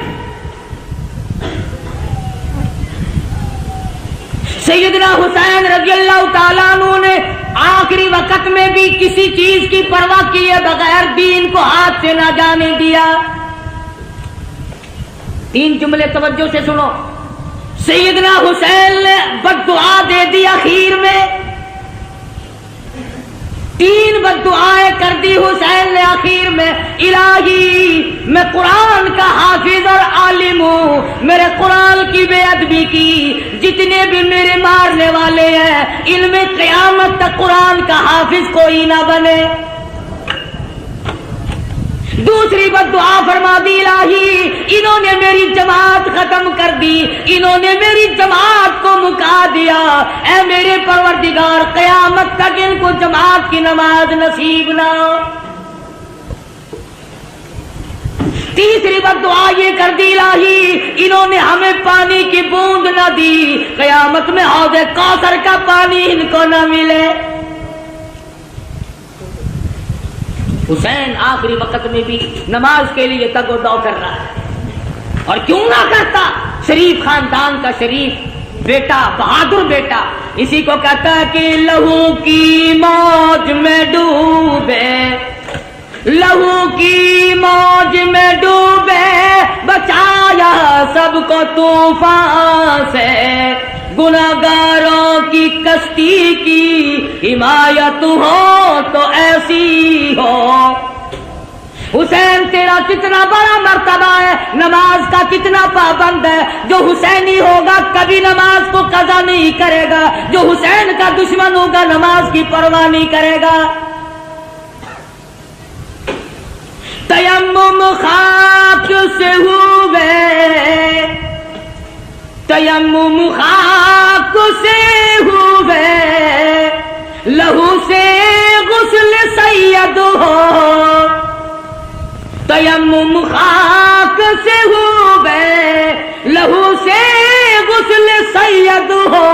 سیدنا حسین رضی اللہ تعالیٰ عنہ نے آخری وقت میں بھی کسی چیز کی پرواہ کیے بغیر دین کو ہاتھ سے نہ جانے دیا۔ 3 جملے توجہ سے سنو۔ سیدنا حسین نے بد دعا دے دی اخیر میں، 3 بد دعائیں کر دی حسین نے آخر میں۔ الہی میں قرآن کا حافظ اور عالم ہوں، میرے قرآن کی بے ادبی کی، جتنے بھی میرے مارنے والے ہیں ان میں قیامت تک قرآن کا حافظ کوئی نہ بنے۔ دوسری بد دعا فرما دی، الہی انہوں نے میری جماعت ختم کر دی، انہوں نے میری جماعت کو مکا دیا، اے میرے پروردگار قیامت تک ان کو جماعت کی نماز نصیب نہ ہو۔ تیسری بد دعا یہ کر دی، الہی انہوں نے ہمیں پانی کی بوند نہ دی، قیامت میں حوض کوثر کا پانی ان کو نہ ملے۔ حسین آخری وقت میں بھی نماز کے لیے تگ و دو کر رہا ہے، اور کیوں نہ کرتا، شریف خاندان کا شریف بیٹا بہادر بیٹا. اسی کو کہتا ہے کہ لہو کی موج میں ڈوبے, لہو کی موج میں ڈوبے, بچایا سب کو طوفان سے, گناہگاروں کی کشتی کی حمایت ہو تو ایسی ہو. حسین تیرا کتنا بڑا مرتبہ ہے, نماز کا کتنا پابند ہے. جو حسینی ہوگا کبھی نماز کو قضا نہیں کرے گا, جو حسین کا دشمن ہوگا نماز کی پرواہ نہیں کرے گا. تیمم خاک سے ہوئے, تیمم خاک سے ہوئے, لہو سے غسل سید ہو. تیمم خاک سے ہوئے, لہو سے غسل سید ہو.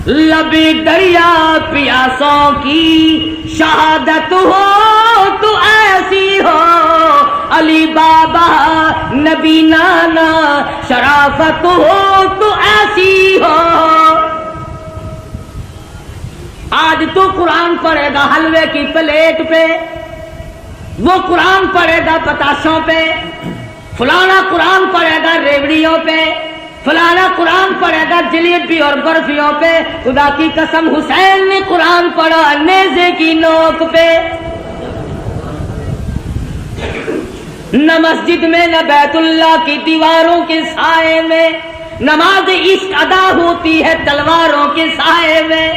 لبی دریا پیاسوں کی شہادت ہو تو ایسی ہو. علی بابا نبی نانا شرافت ہو تو ایسی ہو. آج تو قرآن پڑھے گا حلوے کی پلیٹ پہ, وہ قرآن پڑھے گا بتاشوں پہ, فلانا قرآن پڑھے گا ریوڑیوں پہ, فلانا قرآن پڑھے گا جلیبی اور برفیوں پہ. خدا کی قسم حسین نے قرآن پڑھا نیزے کی نوک پہ. نہ مسجد میں نہ بیت اللہ کی دیواروں کے سائے میں, نماز عشق ادا ہوتی ہے تلواروں کے سائے میں.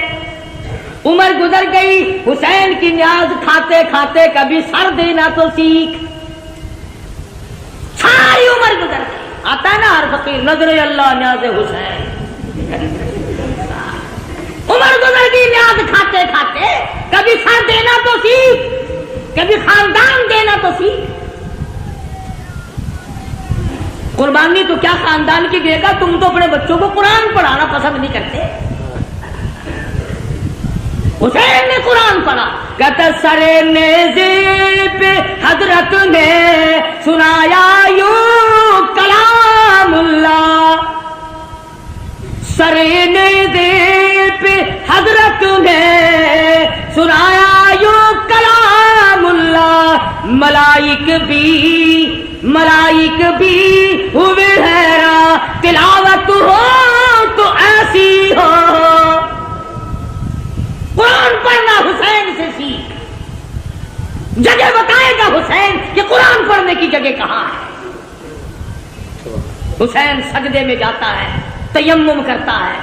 عمر گزر گئی, حسین کی نیاز کھاتے کھاتے کبھی سر دینا تو سیکھ. ساری عمر گزر گئی. آتا ہے نا ہر فقیر نظر اللہ نیاز حسین. عمر گزر گئی نیاز کھاتے کھاتے, کبھی سر دینا تو سیکھ, کبھی خاندان دینا تو سیکھ. قربانی تو کیا خاندان کی دے گا, تم تو اپنے بچوں کو قرآن پڑھانا پسند نہیں کرتے. حسین نے قرآن پڑھا, کہتا سرے نیزے پہ حضرت نے سنایا یوں کلام اللہ. سرے نیزے پہ حضرت نے سنایا یوں کلام اللہ. ملائک بھی ہوئے حیران, تلاوت ہو تو ایسی ہو. قرآن پڑھنا حسین سے سیکھ. جگہ بتائے گا حسین کہ قرآن پڑھنے کی جگہ کہاں ہے. حسین سجدے میں جاتا ہے, تیمم کرتا ہے,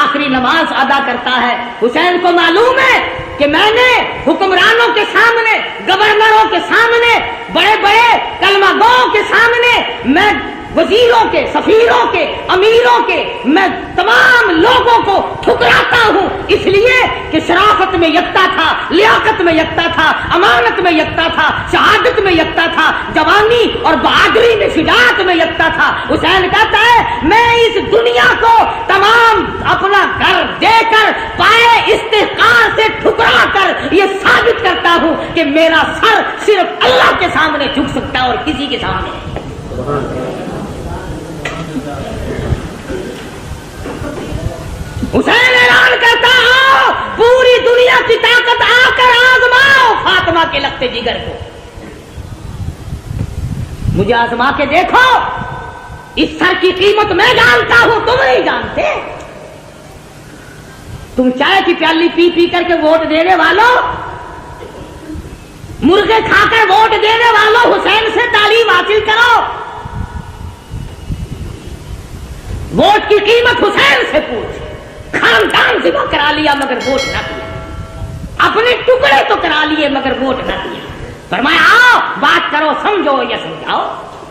آخری نماز ادا کرتا ہے. حسین کو معلوم ہے کہ میں نے حکمرانوں کے سامنے, گورنروں کے سامنے, بڑے بڑے کلمہ گوؤں کے سامنے, میں وزیروں کے, سفیروں کے, امیروں کے, میں تمام لوگوں کو ٹھکراتا ہوں, اس لیے کہ شرافت میں یکتا تھا, لیاقت میں یکتا تھا, امانت میں یکتا تھا, شہادت میں یکتا تھا, جوانی اور بہادری میں, شجاعت میں یکتا تھا. حسین کہتا ہے میں اس دنیا کو تمام اپنا گھر دے کر, پائے استحقار سے ٹھکرا کر یہ ثابت کرتا ہوں کہ میرا سر صرف اللہ کے سامنے جھک سکتا ہے اور کسی کے سامنے. حسین اعلان کرتا ہو پوری دنیا کی طاقت آ کر آزماؤ فاطمہ کے لگتے جگر کو. مجھے آزما کے دیکھو, اس سر کی قیمت میں جانتا ہوں, تم نہیں جانتے. تم چائے کی پیالی پی پی کر کے ووٹ دینے والوں, مرغے کھا کر ووٹ دینے والوں, حسین سے تعلیم حاصل کرو. ووٹ کی قیمت حسین سے پوچھ. خاندان ذبح کرا لیا مگر ووٹ نہ دیا, اپنے ٹکڑے تو کرا لیے مگر ووٹ نہ دیا. فرمایا آؤ بات کرو, سمجھو یا سمجھاؤ.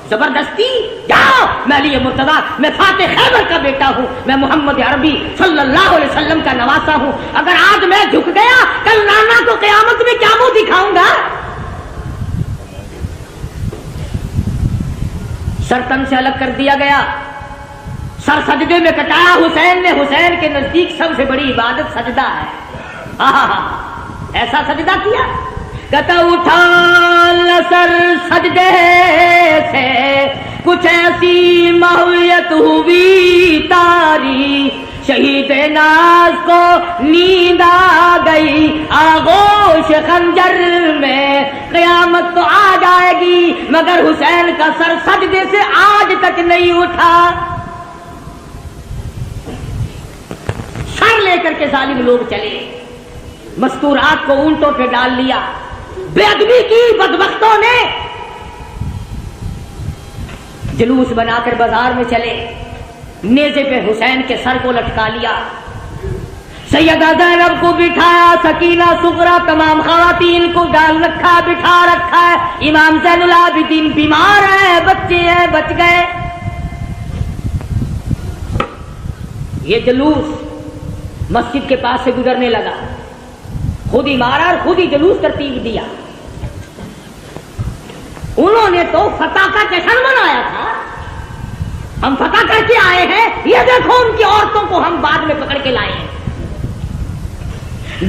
زبردستی جاؤ, میں علی مرتضیٰ, میں فاتح خیبر کا بیٹا ہوں, میں محمد عربی صلی اللہ علیہ وسلم کا نواسا ہوں. اگر آج میں جھک گیا, کل نانا کو قیامت میں کیا منہ دکھاؤں گا. سر تن سے الگ کر دیا گیا, سر سجدے میں کٹایا حسین نے. حسین کے نزدیک سب سے بڑی عبادت سجدہ ہے. ایسا سجدہ کیا, کہتا اٹھا سر سجدے سے کچھ ایسی ماہویت ہوئی تاری، شہید ناز کو نیند آ گئی، آغوش خنجر میں قیامت تو آ جائے گی، مگر حسین کا سر سجدے سے آج تک نہیں اٹھا۔ سر لے کر کے ظالم لوگ چلے، مستورات کو اونٹوں پہ ڈال لیا، بے ادبی کی بدبختوں نے، جلوس بنا کر بازار میں چلے، نیزے پہ حسین کے سر کو لٹکا لیا، سیدہ زینب کو بٹھایا، سکینہ صغرا تمام خواتین کو ڈال رکھا، بٹھا رکھا ہے، امام زین العابدین بیمار ہے، بچے ہیں بچ گئے۔ یہ جلوس مسجد کے پاس سے گزرنے لگا، خود ہی مارا اور خود ہی جلوس ترتیب دیا۔ انہوں نے تو فتح کا جشن منایا تھا، ہم فتح کر کے آئے ہیں، یہ دیکھو ان کی عورتوں کو ہم بعد میں پکڑ کے لائے ہیں۔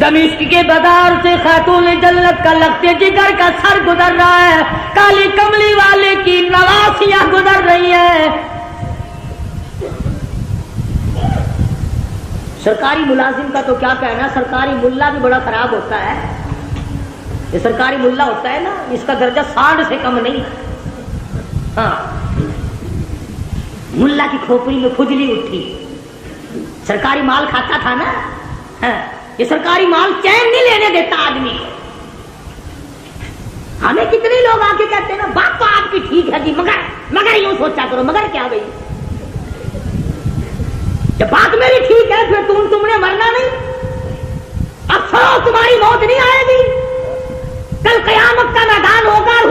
دمشق کے بازار سے خاتون جنت کا لختے جگر کا سر گزر رہا ہے، کالی کملی والے کی نواسیاں گزر رہی ہیں۔ سرکاری ملازم کا تو کیا کہنا، سرکاری ملا بھی بڑا خراب ہوتا ہے۔ یہ سرکاری ملا ہوتا ہے نا، اس کا درجہ 60 سے کم نہیں۔ ہاں، ملا کی کھوپڑی میں کھجلی اٹھی، سرکاری مال کھاتا تھا نا۔ ہاں، یہ سرکاری مال چین نہیں لینے دیتا آدمی کو۔ ہمیں کتنے لوگ آ کے کہتے ہیں نا، بات تو آپ کی ٹھیک ہے جی، مگر یوں سوچا کرو، مگر کیا بھائی، جب بات میری ٹھیک ہے پھر تم نے مرنا نہیں، اب سو تمہاری موت نہیں آئے گی، کل قیامت کا میدان ہوگا اور